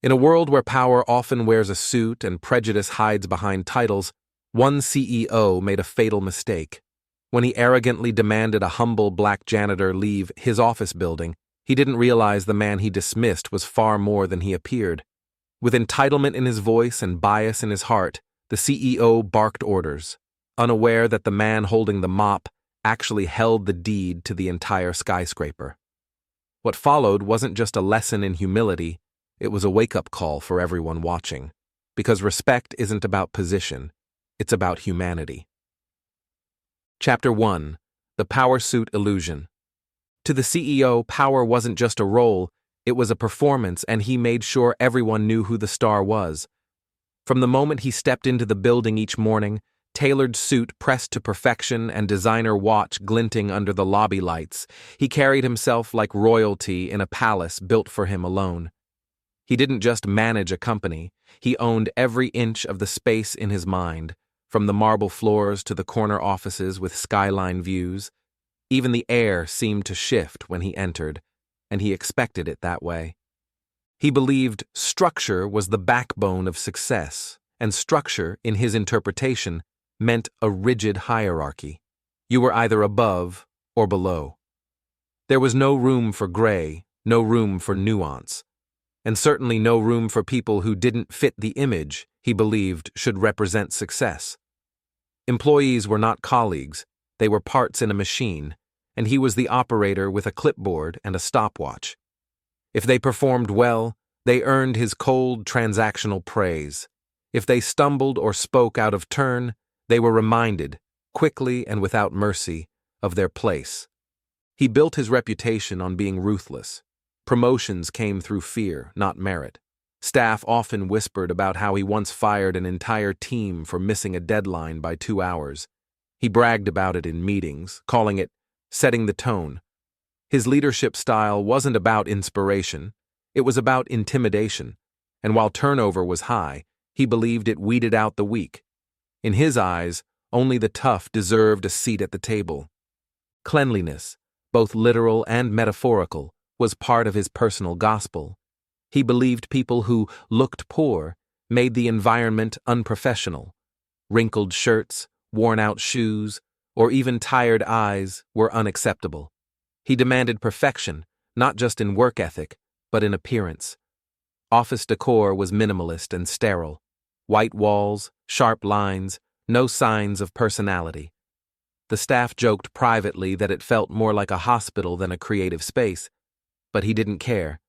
In a world where power often wears a suit and prejudice hides behind titles, one CEO made a fatal mistake. When he arrogantly demanded a humble black janitor leave his office building, he didn't realize the man he dismissed was far more than he appeared. With entitlement in his voice and bias in his heart, the CEO barked orders, unaware that the man holding the mop actually held the deed to the entire skyscraper. What followed wasn't just a lesson in humility, it was a wake-up call for everyone watching. Because respect isn't about position, it's about humanity. Chapter 1. The Power Suit Illusion. To the CEO, power wasn't just a role, it was a performance, and he made sure everyone knew who the star was. From the moment he stepped into the building each morning, tailored suit pressed to perfection and designer watch glinting under the lobby lights, he carried himself like royalty in a palace built for him alone. He didn't just manage a company, he owned every inch of the space in his mind, from the marble floors to the corner offices with skyline views. Even the air seemed to shift when he entered, and he expected it that way. He believed structure was the backbone of success, and structure, in his interpretation, meant a rigid hierarchy. You were either above or below. There was no room for gray, no room for nuance, and certainly no room for people who didn't fit the image he believed should represent success. Employees were not colleagues, they were parts in a machine, and he was the operator with a clipboard and a stopwatch. If they performed well, they earned his cold, transactional praise. If they stumbled or spoke out of turn, they were reminded, quickly and without mercy, of their place. He built his reputation on being ruthless. Promotions came through fear, not merit. Staff often whispered about how he once fired an entire team for missing a deadline by 2 hours. He bragged about it in meetings, calling it setting the tone. His leadership style wasn't about inspiration, it was about intimidation, and while turnover was high, he believed it weeded out the weak. In his eyes, only the tough deserved a seat at the table. Cleanliness, both literal and metaphorical, was part of his personal gospel. He believed people who looked poor made the environment unprofessional. Wrinkled shirts, worn-out shoes, or even tired eyes were unacceptable. He demanded perfection, not just in work ethic, but in appearance. Office decor was minimalist and sterile. White walls, sharp lines, no signs of personality. The staff joked privately that it felt more like a hospital than a creative space, but he didn't care.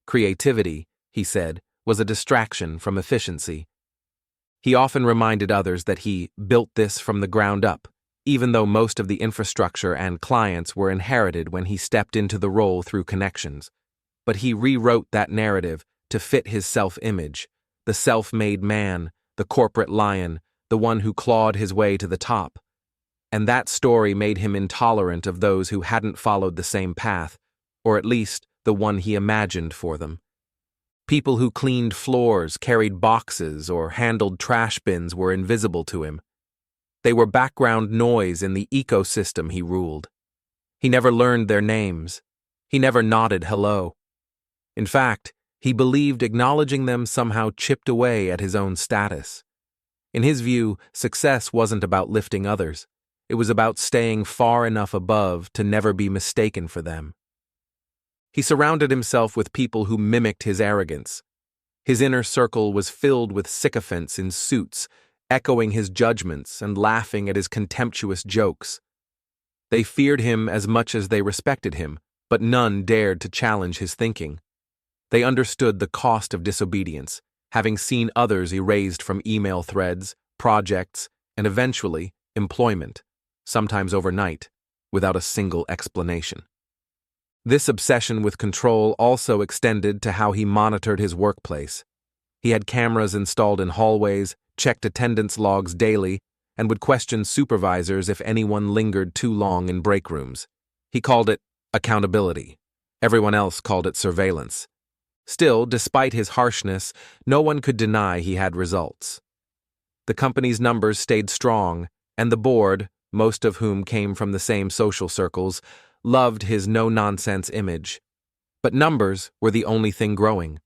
Creativity, he said, was a distraction from efficiency. He often reminded others that he built this from the ground up, even though most of the infrastructure and clients were inherited when he stepped into the role through connections. But he rewrote that narrative to fit his self-image, the self-made man, the corporate lion, the one who clawed his way to the top. And that story made him intolerant of those who hadn't followed the same path, or at least the one he imagined for them. People who cleaned floors, carried boxes, or handled trash bins were invisible to him. They were background noise in the ecosystem he ruled. He never learned their names. He never nodded hello. In fact, he believed acknowledging them somehow chipped away at his own status. In his view, success wasn't about lifting others. It was about staying far enough above to never be mistaken for them. He surrounded himself with people who mimicked his arrogance. His inner circle was filled with sycophants in suits, echoing his judgments and laughing at his contemptuous jokes. They feared him as much as they respected him, but none dared to challenge his thinking. They understood the cost of disobedience, having seen others erased from email threads, projects, and eventually employment, sometimes overnight, without a single explanation. This obsession with control also extended to how he monitored his workplace. He had cameras installed in hallways, checked attendance logs daily, and would question supervisors if anyone lingered too long in break rooms. He called it accountability. Everyone else called it surveillance. Still, despite his harshness, no one could deny he had results. The company's numbers stayed strong, and the board, most of whom came from the same social circles, loved his no-nonsense image. But numbers were the only thing growing.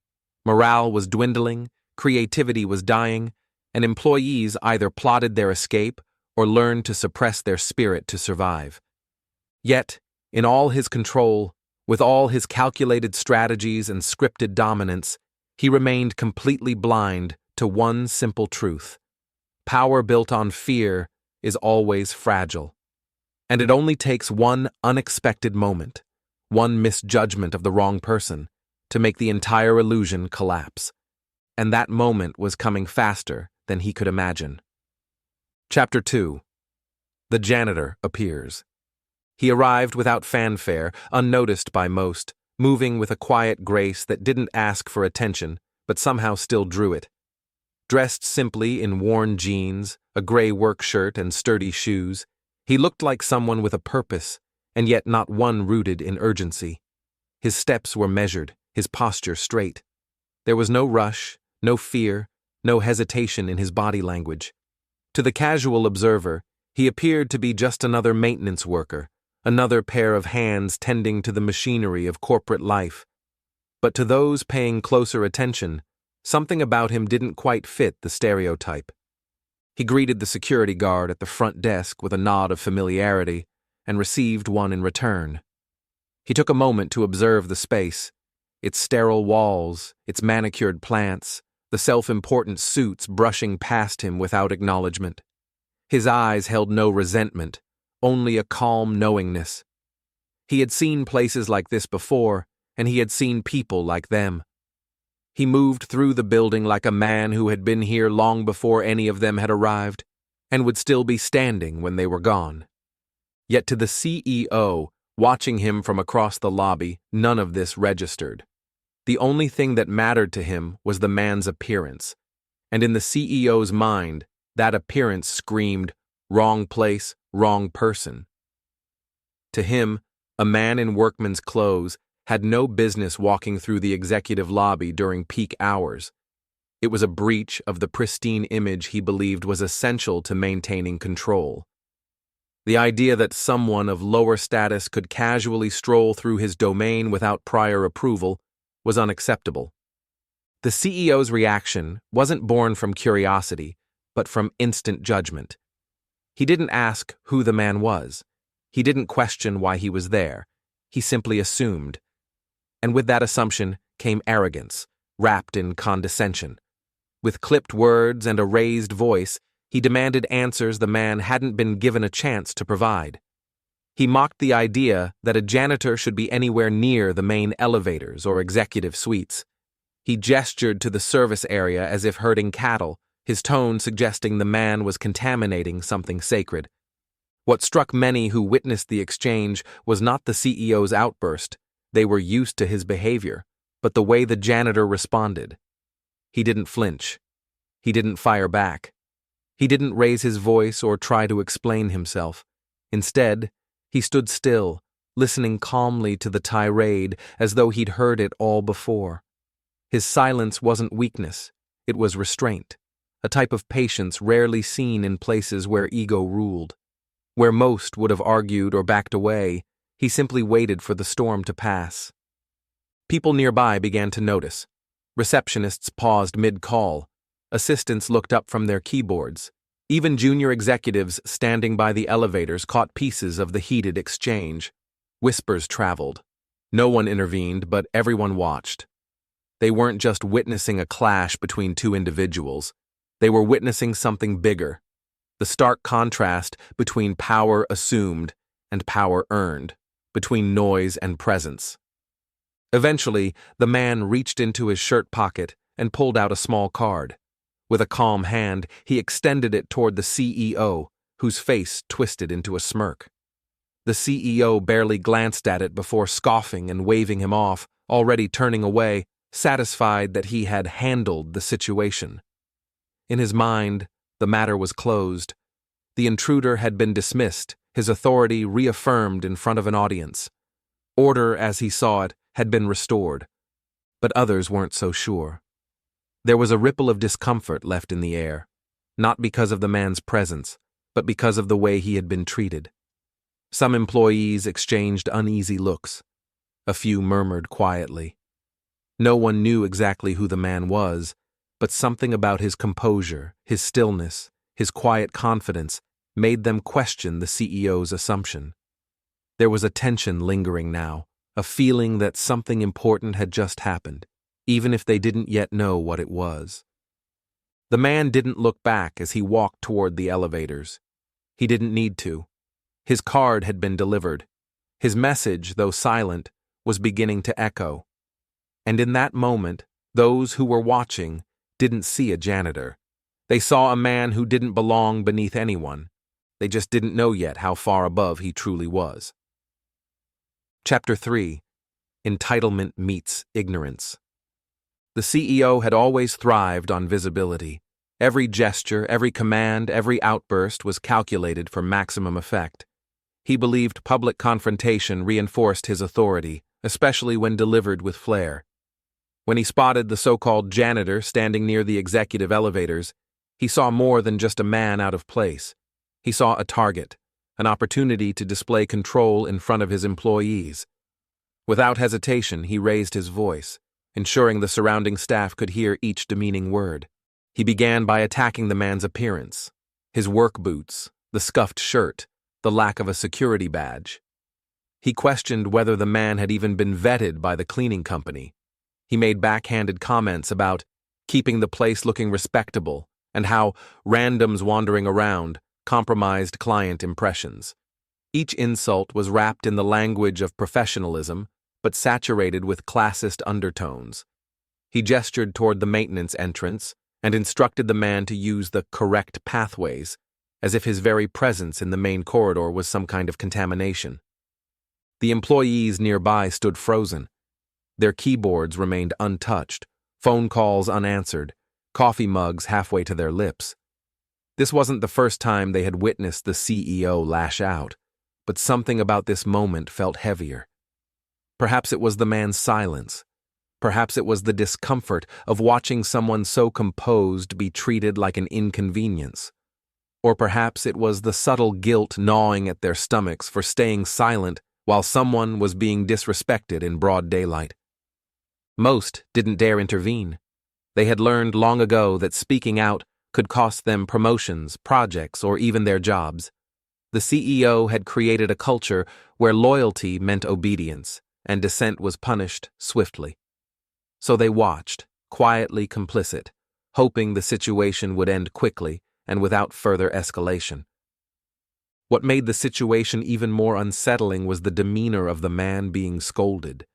Morale was dwindling, creativity was dying, and employees either plotted their escape or learned to suppress their spirit to survive. Yet, in all his control, with all his calculated strategies and scripted dominance, he remained completely blind to one simple truth. Power built on fear is always fragile. And it only takes one unexpected moment, one misjudgment of the wrong person, to make the entire illusion collapse. And that moment was coming faster than he could imagine. Chapter 2. The Janitor appears. He arrived without fanfare, unnoticed by most, moving with a quiet grace that didn't ask for attention, but somehow still drew it. Dressed simply in worn jeans, a gray work shirt, and sturdy shoes, he looked like someone with a purpose, and yet not one rooted in urgency. His steps were measured, his posture straight. There was no rush, no fear, no hesitation in his body language. To the casual observer, he appeared to be just another maintenance worker, another pair of hands tending to the machinery of corporate life. But to those paying closer attention, something about him didn't quite fit the stereotype. He greeted the security guard at the front desk with a nod of familiarity and received one in return. He took a moment to observe the space, its sterile walls, its manicured plants, the self-important suits brushing past him without acknowledgement. His eyes held no resentment, only a calm knowingness. He had seen places like this before, and he had seen people like them. He moved through the building like a man who had been here long before any of them had arrived, and would still be standing when they were gone. Yet to the CEO, watching him from across the lobby, none of this registered. The only thing that mattered to him was the man's appearance, and in the CEO's mind, that appearance screamed, "Wrong place, wrong person." To him, a man in workman's clothes had no business walking through the executive lobby during peak hours. It was a breach of the pristine image he believed was essential to maintaining control. The idea that someone of lower status could casually stroll through his domain without prior approval was unacceptable. The CEO's reaction wasn't born from curiosity, but from instant judgment. He didn't ask who the man was. He didn't question why he was there. He simply assumed. And with that assumption came arrogance, wrapped in condescension. With clipped words and a raised voice, he demanded answers the man hadn't been given a chance to provide. He mocked the idea that a janitor should be anywhere near the main elevators or executive suites. He gestured to the service area as if herding cattle, his tone suggesting the man was contaminating something sacred. What struck many who witnessed the exchange was not the CEO's outburst. They were used to his behavior, but the way the janitor responded. He didn't flinch. He didn't fire back. He didn't raise his voice or try to explain himself. Instead, he stood still, listening calmly to the tirade as though he'd heard it all before. His silence wasn't weakness, it was restraint, a type of patience rarely seen in places where ego ruled. Where most would have argued or backed away, he simply waited for the storm to pass. People nearby began to notice. Receptionists paused mid-call. Assistants looked up from their keyboards. Even junior executives standing by the elevators caught pieces of the heated exchange. Whispers traveled. No one intervened, but everyone watched. They weren't just witnessing a clash between two individuals. They were witnessing something bigger. The stark contrast between power assumed and power earned, between noise and presence. Eventually, the man reached into his shirt pocket and pulled out a small card. With a calm hand, he extended it toward the CEO, whose face twisted into a smirk. The CEO barely glanced at it before scoffing and waving him off, already turning away, satisfied that he had handled the situation. In his mind, the matter was closed. The intruder had been dismissed, his authority reaffirmed in front of an audience. Order, as he saw it, had been restored. But others weren't so sure. There was a ripple of discomfort left in the air, not because of the man's presence, but because of the way he had been treated. Some employees exchanged uneasy looks. A few murmured quietly. No one knew exactly who the man was, but something about his composure, his stillness, his quiet confidence made them question the CEO's assumption. There was a tension lingering now, a feeling that something important had just happened, even if they didn't yet know what it was. The man didn't look back as he walked toward the elevators. He didn't need to. His card had been delivered. His message, though silent, was beginning to echo. And in that moment, those who were watching didn't see a janitor. They saw a man who didn't belong beneath anyone. They just didn't know yet how far above he truly was. Chapter 3. Entitlement Meets Ignorance. The CEO had always thrived on visibility. Every gesture, every command, every outburst was calculated for maximum effect. He believed public confrontation reinforced his authority, especially when delivered with flair. When he spotted the so-called janitor standing near the executive elevators, he saw more than just a man out of place. He saw a target, an opportunity to display control in front of his employees. Without hesitation, he raised his voice, ensuring the surrounding staff could hear each demeaning word. He began by attacking the man's appearance, his work boots, the scuffed shirt, the lack of a security badge. He questioned whether the man had even been vetted by the cleaning company. He made backhanded comments about keeping the place looking respectable and how randoms wandering around compromised client impressions. Each insult was wrapped in the language of professionalism, but saturated with classist undertones. He gestured toward the maintenance entrance and instructed the man to use the correct pathways, as if his very presence in the main corridor was some kind of contamination. The employees nearby stood frozen. Their keyboards remained untouched, phone calls unanswered, coffee mugs halfway to their lips. This wasn't the first time they had witnessed the CEO lash out, but something about this moment felt heavier. Perhaps it was the man's silence. Perhaps it was the discomfort of watching someone so composed be treated like an inconvenience. Or perhaps it was the subtle guilt gnawing at their stomachs for staying silent while someone was being disrespected in broad daylight. Most didn't dare intervene. They had learned long ago that speaking out could cost them promotions, projects, or even their jobs. The CEO had created a culture where loyalty meant obedience, and dissent was punished swiftly. So they watched, quietly complicit, hoping the situation would end quickly and without further escalation. What made the situation even more unsettling was the demeanor of the man being scolded.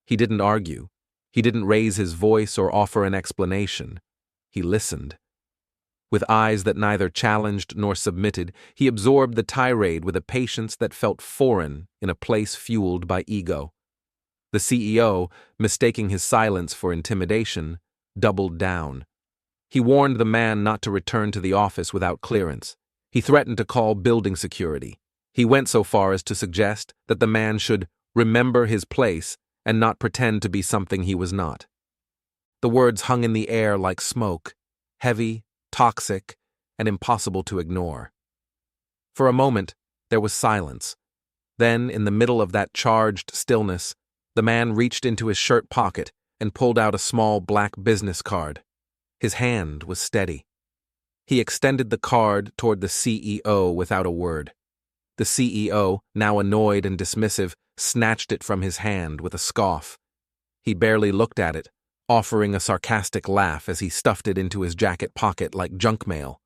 He didn't argue. He didn't raise his voice or offer an explanation. He listened. With eyes that neither challenged nor submitted, he absorbed the tirade with a patience that felt foreign in a place fueled by ego. The CEO, mistaking his silence for intimidation, doubled down. He warned the man not to return to the office without clearance. He threatened to call building security. He went so far as to suggest that the man should remember his place and not pretend to be something he was not. The words hung in the air like smoke, heavy, toxic, and impossible to ignore. For a moment, there was silence. Then, in the middle of that charged stillness, the man reached into his shirt pocket and pulled out a small black business card. His hand was steady. He extended the card toward the CEO without a word. The CEO, now annoyed and dismissive, snatched it from his hand with a scoff. He barely looked at it, offering a sarcastic laugh as he stuffed it into his jacket pocket like junk mail.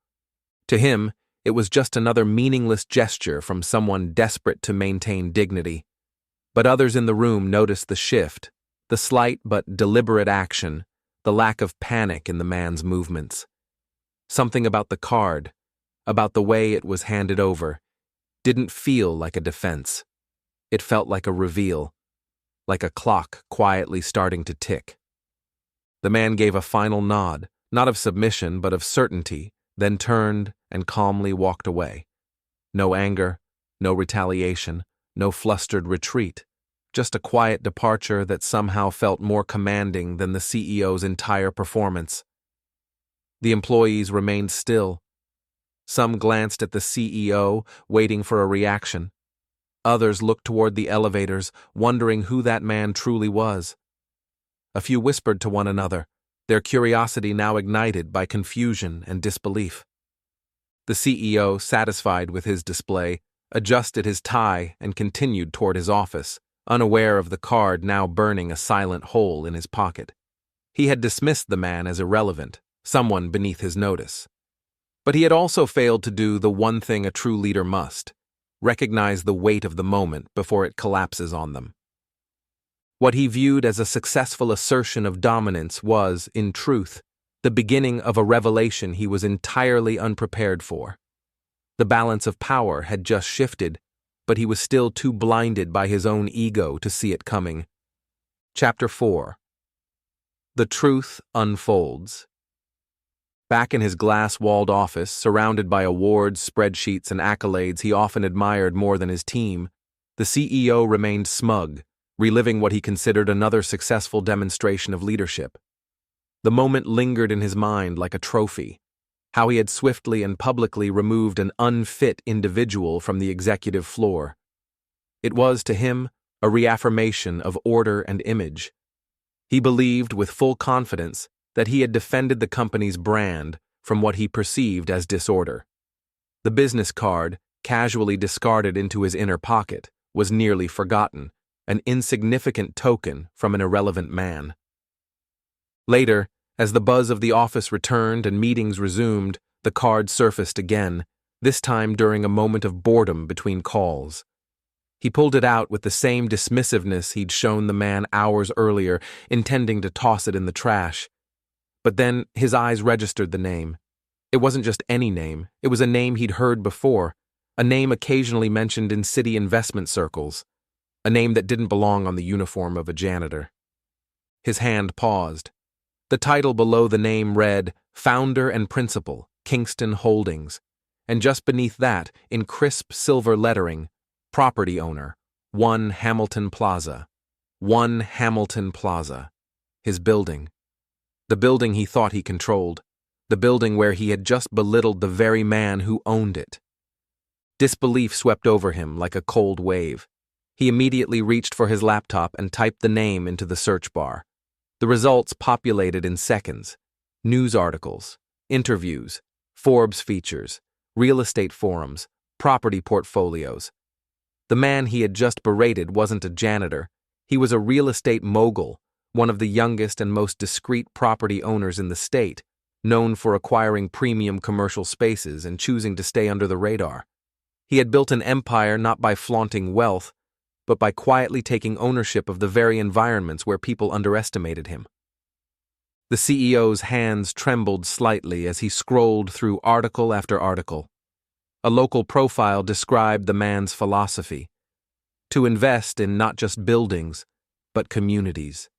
To him, it was just another meaningless gesture from someone desperate to maintain dignity. But others in the room noticed the shift, the slight but deliberate action, the lack of panic in the man's movements. Something about the card, about the way it was handed over, didn't feel like a defense. It felt like a reveal, like a clock quietly starting to tick. The man gave a final nod, not of submission but of certainty, then turned and calmly walked away. No anger, no retaliation, no flustered retreat, just a quiet departure that somehow felt more commanding than the CEO's entire performance. The employees remained still. Some glanced at the CEO, waiting for a reaction. Others looked toward the elevators, wondering who that man truly was. A few whispered to one another, their curiosity now ignited by confusion and disbelief. The CEO, satisfied with his display, adjusted his tie and continued toward his office, unaware of the card now burning a silent hole in his pocket. He had dismissed the man as irrelevant, someone beneath his notice. But he had also failed to do the one thing a true leader must: recognize the weight of the moment before it collapses on them. What he viewed as a successful assertion of dominance was, in truth, the beginning of a revelation he was entirely unprepared for. The balance of power had just shifted, but he was still too blinded by his own ego to see it coming. Chapter 4. The Truth Unfolds. Back in his glass-walled office, surrounded by awards, spreadsheets, and accolades he often admired more than his team, the CEO remained smug, reliving what he considered another successful demonstration of leadership. The moment lingered in his mind like a trophy, how he had swiftly and publicly removed an unfit individual from the executive floor. It was, to him, a reaffirmation of order and image. He believed with full confidence that he had defended the company's brand from what he perceived as disorder. The business card, casually discarded into his inner pocket, was nearly forgotten, an insignificant token from an irrelevant man. Later, as the buzz of the office returned and meetings resumed, the card surfaced again, this time during a moment of boredom between calls. He pulled it out with the same dismissiveness he'd shown the man hours earlier, intending to toss it in the trash. But then his eyes registered the name. It wasn't just any name, it was a name he'd heard before, a name occasionally mentioned in city investment circles, a name that didn't belong on the uniform of a janitor. His hand paused. The title below the name read, Founder and Principal, Kingston Holdings, and just beneath that, in crisp silver lettering, Property Owner, 1 Hamilton Plaza. 1 Hamilton Plaza. His building. The building he thought he controlled. The building where he had just belittled the very man who owned it. Disbelief swept over him like a cold wave. He immediately reached for his laptop and typed the name into the search bar. The results populated in seconds. News articles, interviews, Forbes features, real estate forums, property portfolios. The man he had just berated wasn't a janitor. He was a real estate mogul, one of the youngest and most discreet property owners in the state, known for acquiring premium commercial spaces and choosing to stay under the radar. He had built an empire not by flaunting wealth, but by quietly taking ownership of the very environments where people underestimated him. The CEO's hands trembled slightly as he scrolled through article after article. A local profile described the man's philosophy: to invest in not just buildings, but communities.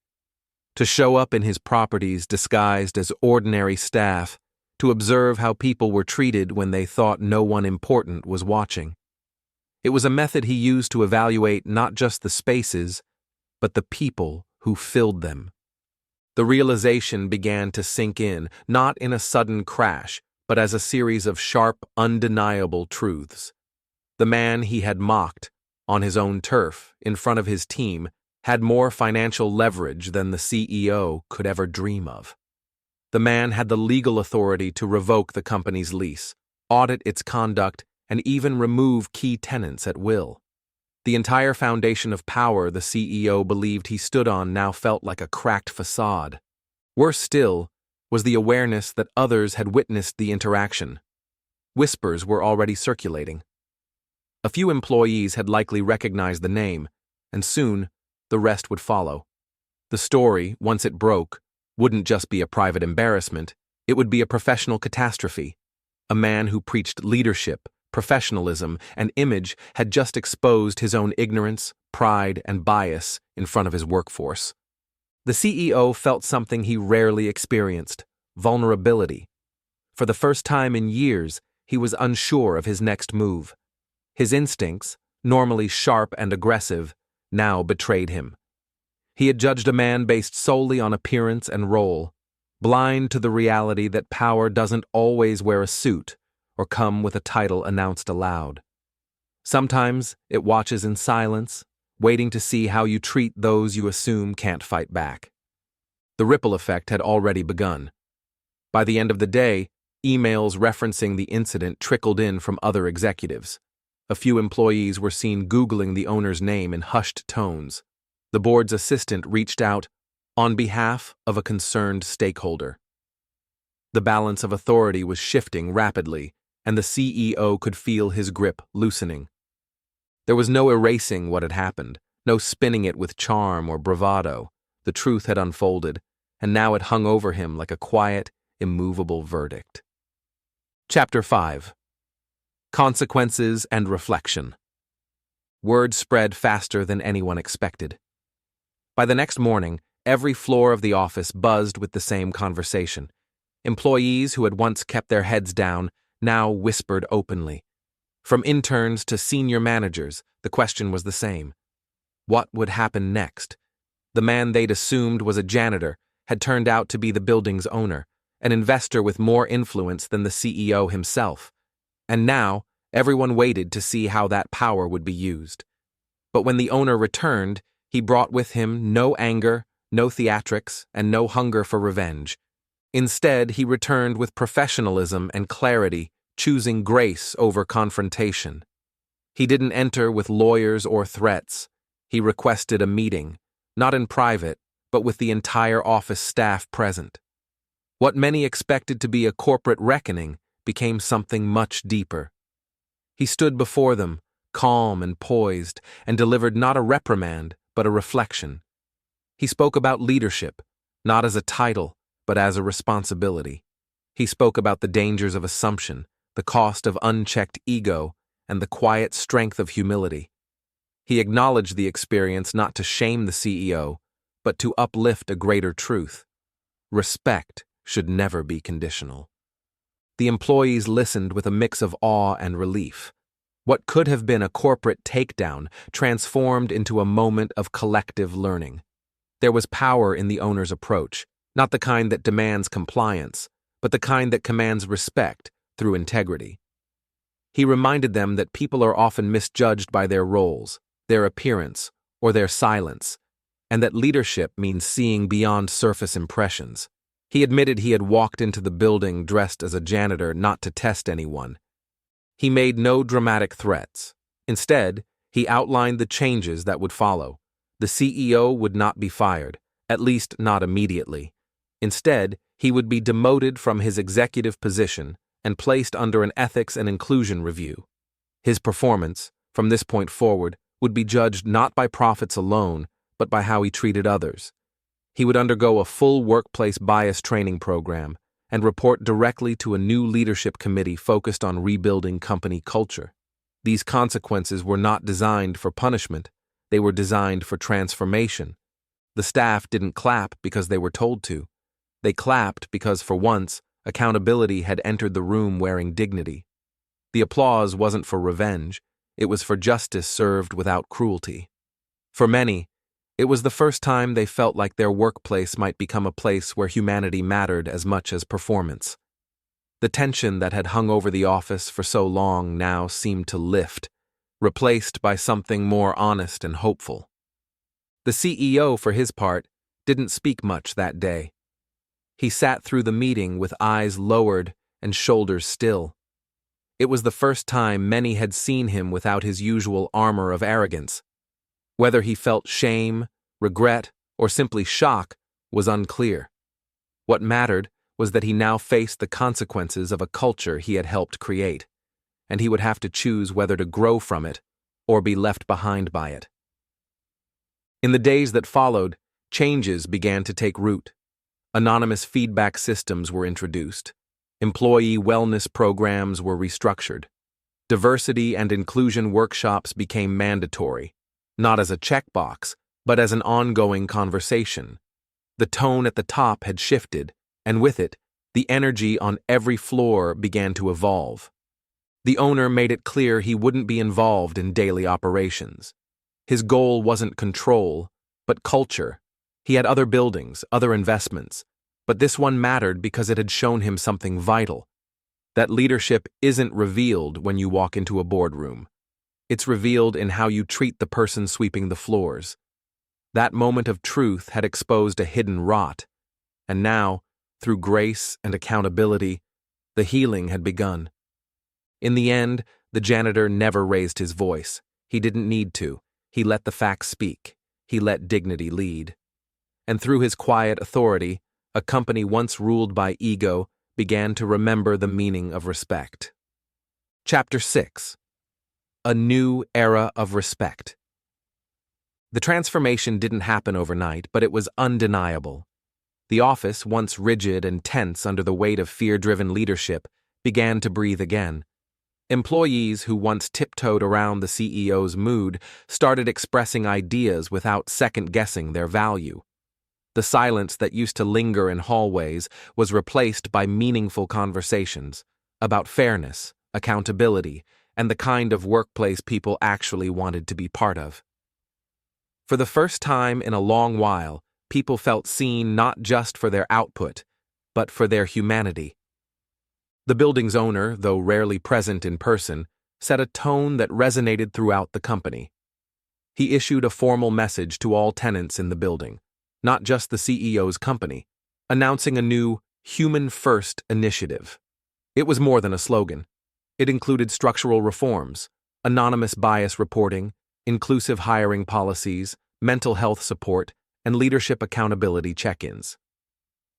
To show up in his properties disguised as ordinary staff, to observe how people were treated when they thought no one important was watching. It was a method he used to evaluate not just the spaces, but the people who filled them. The realization began to sink in, not in a sudden crash, but as a series of sharp, undeniable truths. The man he had mocked, on his own turf, in front of his team, had more financial leverage than the CEO could ever dream of. The man had the legal authority to revoke the company's lease, audit its conduct, and even remove key tenants at will. The entire foundation of power the CEO believed he stood on now felt like a cracked facade. Worse still was the awareness that others had witnessed the interaction. Whispers were already circulating. A few employees had likely recognized the name, and soon the rest would follow. The story, once it broke, wouldn't just be a private embarrassment, it would be a professional catastrophe. A man who preached leadership, professionalism, and image had just exposed his own ignorance, pride, and bias in front of his workforce. The CEO felt something he rarely experienced: vulnerability. For the first time in years, he was unsure of his next move. His instincts, normally sharp and aggressive, now betrayed him. He had judged a man based solely on appearance and role, blind to the reality that power doesn't always wear a suit or come with a title announced aloud. Sometimes it watches in silence, waiting to see how you treat those you assume can't fight back. The ripple effect had already begun. By the end of the day, emails referencing the incident trickled in from other executives. A few employees were seen Googling the owner's name in hushed tones. The board's assistant reached out on behalf of a concerned stakeholder. The balance of authority was shifting rapidly, and the CEO could feel his grip loosening. There was no erasing what had happened, no spinning it with charm or bravado. The truth had unfolded, and now it hung over him like a quiet, immovable verdict. Chapter 5. Consequences and Reflection. Word spread faster than anyone expected. By the next morning, every floor of the office buzzed with the same conversation. Employees who had once kept their heads down now whispered openly. From interns to senior managers, the question was the same. What would happen next? The man they'd assumed was a janitor had turned out to be the building's owner, an investor with more influence than the CEO himself. And now, everyone waited to see how that power would be used. But when the owner returned, he brought with him no anger, no theatrics, and no hunger for revenge. Instead, he returned with professionalism and clarity, choosing grace over confrontation. He didn't enter with lawyers or threats. He requested a meeting, not in private, but with the entire office staff present. What many expected to be a corporate reckoning became something much deeper. He stood before them, calm and poised, and delivered not a reprimand, but a reflection. He spoke about leadership, not as a title, but as a responsibility. He spoke about the dangers of assumption, the cost of unchecked ego, and the quiet strength of humility. He acknowledged the experience not to shame the CEO, but to uplift a greater truth. Respect should never be conditional. The employees listened with a mix of awe and relief. What could have been a corporate takedown transformed into a moment of collective learning. There was power in the owner's approach, not the kind that demands compliance, but the kind that commands respect through integrity. He reminded them that people are often misjudged by their roles, their appearance, or their silence, and that leadership means seeing beyond surface impressions. He admitted he had walked into the building dressed as a janitor not to test anyone. He made no dramatic threats. Instead, he outlined the changes that would follow. The CEO would not be fired, at least not immediately. Instead, he would be demoted from his executive position and placed under an ethics and inclusion review. His performance, from this point forward, would be judged not by profits alone, but by how he treated others. He would undergo a full workplace bias training program and report directly to a new leadership committee focused on rebuilding company culture. These consequences were not designed for punishment, they were designed for transformation. The staff didn't clap because they were told to. They clapped because, for once, accountability had entered the room wearing dignity. The applause wasn't for revenge, it was for justice served without cruelty. For many, it was the first time they felt like their workplace might become a place where humanity mattered as much as performance. The tension that had hung over the office for so long now seemed to lift, replaced by something more honest and hopeful. The CEO, for his part, didn't speak much that day. He sat through the meeting with eyes lowered and shoulders still. It was the first time many had seen him without his usual armor of arrogance. Whether he felt shame, regret, or simply shock was unclear. What mattered was that he now faced the consequences of a culture he had helped create, and he would have to choose whether to grow from it or be left behind by it. In the days that followed, changes began to take root. Anonymous feedback systems were introduced. Employee wellness programs were restructured. Diversity and inclusion workshops became mandatory, not as a checkbox, but as an ongoing conversation. The tone at the top had shifted, and with it, the energy on every floor began to evolve. The owner made it clear he wouldn't be involved in daily operations. His goal wasn't control, but culture. He had other buildings, other investments, but this one mattered because it had shown him something vital. That leadership isn't revealed when you walk into a boardroom. It's revealed in how you treat the person sweeping the floors. That moment of truth had exposed a hidden rot, And now, through grace and accountability, the healing had begun. In the end, the janitor never raised his voice. He didn't need to. He let the facts speak. He let dignity lead. And through his quiet authority, a company once ruled by ego began to remember the meaning of respect. Chapter 6. A New Era of Respect. The transformation didn't happen overnight, but it was undeniable. The office, once rigid and tense under the weight of fear-driven leadership, began to breathe again. Employees who once tiptoed around the CEO's mood started expressing ideas without second-guessing their value. The silence that used to linger in hallways was replaced by meaningful conversations about fairness, accountability, and the kind of workplace people actually wanted to be part of. For the first time in a long while, people felt seen not just for their output, but for their humanity. The building's owner, though rarely present in person, set a tone that resonated throughout the company. He issued a formal message to all tenants in the building, not just the CEO's company, announcing a new Human First initiative. It was more than a slogan. It included structural reforms, anonymous bias reporting, inclusive hiring policies, mental health support, and leadership accountability check-ins.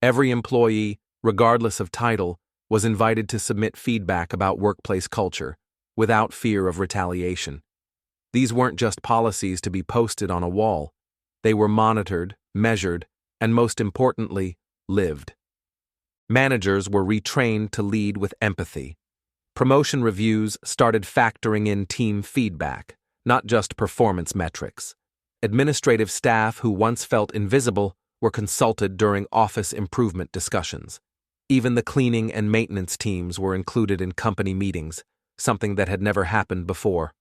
Every employee, regardless of title, was invited to submit feedback about workplace culture, without fear of retaliation. These weren't just policies to be posted on a wall. They were monitored, measured, and most importantly, lived. Managers were retrained to lead with empathy. Promotion reviews started factoring in team feedback, not just performance metrics. Administrative staff who once felt invisible were consulted during office improvement discussions. Even the cleaning and maintenance teams were included in company meetings, something that had never happened before.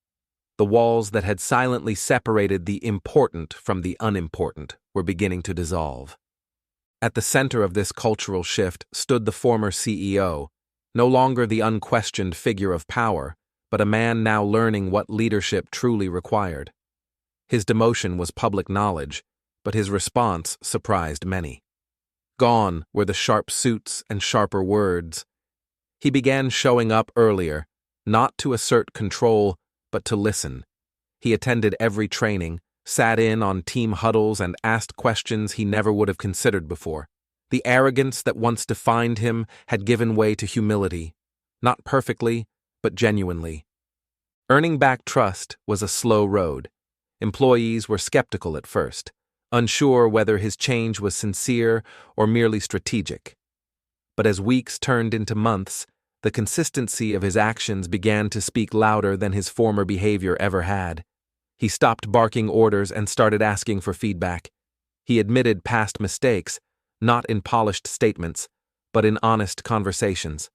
The walls that had silently separated the important from the unimportant were beginning to dissolve. At the center of this cultural shift stood the former CEO, no longer the unquestioned figure of power, but a man now learning what leadership truly required. His demotion was public knowledge, but his response surprised many. Gone were the sharp suits and sharper words. He began showing up earlier, not to assert control, but to listen. He attended every training, sat in on team huddles, and asked questions he never would have considered before. The arrogance that once defined him had given way to humility, not perfectly, but genuinely. Earning back trust was a slow road. Employees were skeptical at first, unsure whether his change was sincere or merely strategic. But as weeks turned into months, the consistency of his actions began to speak louder than his former behavior ever had. He stopped barking orders and started asking for feedback. He admitted past mistakes, not in polished statements, but in honest conversations.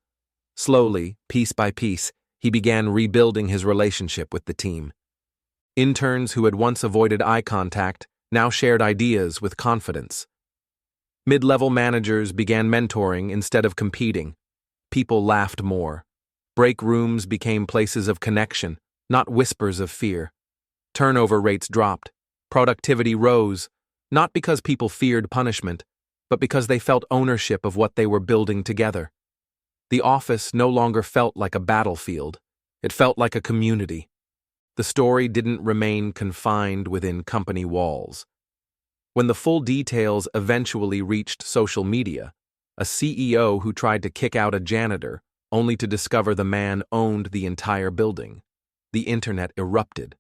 Slowly, piece by piece, he began rebuilding his relationship with the team. Interns who had once avoided eye contact now shared ideas with confidence. Mid-level managers began mentoring instead of competing. People laughed more. Break rooms became places of connection, not whispers of fear. Turnover rates dropped. Productivity rose, not because people feared punishment, but because they felt ownership of what they were building together. The office no longer felt like a battlefield. It felt like a community. The story didn't remain confined within company walls. When the full details eventually reached social media, a CEO who tried to kick out a janitor only to discover the man owned the entire building. The internet erupted.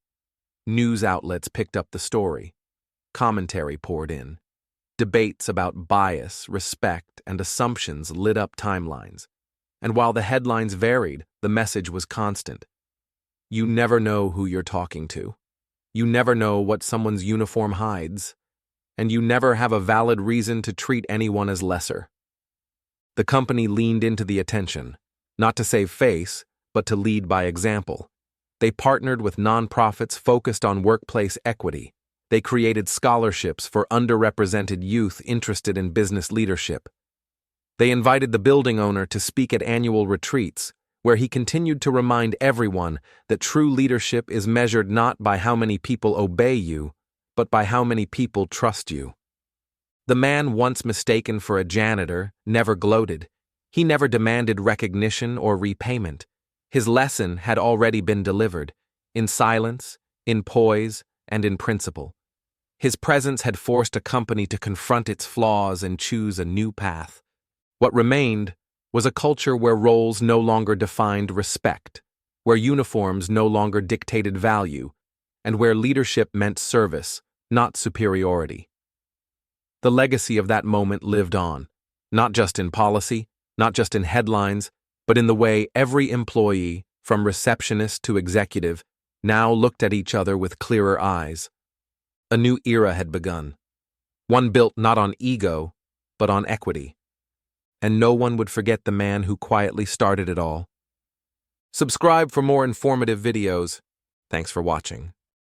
News outlets picked up the story. Commentary poured in. Debates about bias, respect, and assumptions lit up timelines. And while the headlines varied, the message was constant. You never know who you're talking to. You never know what someone's uniform hides. And you never have a valid reason to treat anyone as lesser. The company leaned into the attention, not to save face, but to lead by example. They partnered with nonprofits focused on workplace equity. They created scholarships for underrepresented youth interested in business leadership. They invited the building owner to speak at annual retreats, where he continued to remind everyone that true leadership is measured not by how many people obey you, but by how many people trust you. The man once mistaken for a janitor never gloated. He never demanded recognition or repayment. His lesson had already been delivered, in silence, in poise, and in principle. His presence had forced a company to confront its flaws and choose a new path. What remained was a culture where roles no longer defined respect, where uniforms no longer dictated value, and where leadership meant service, not superiority. The legacy of that moment lived on, not just in policy, not just in headlines, but in the way every employee, from receptionist to executive, now looked at each other with clearer eyes. A new era had begun, one built not on ego, but on equity. And no one would forget the man who quietly started it all. Subscribe for more informative videos. Thanks for watching.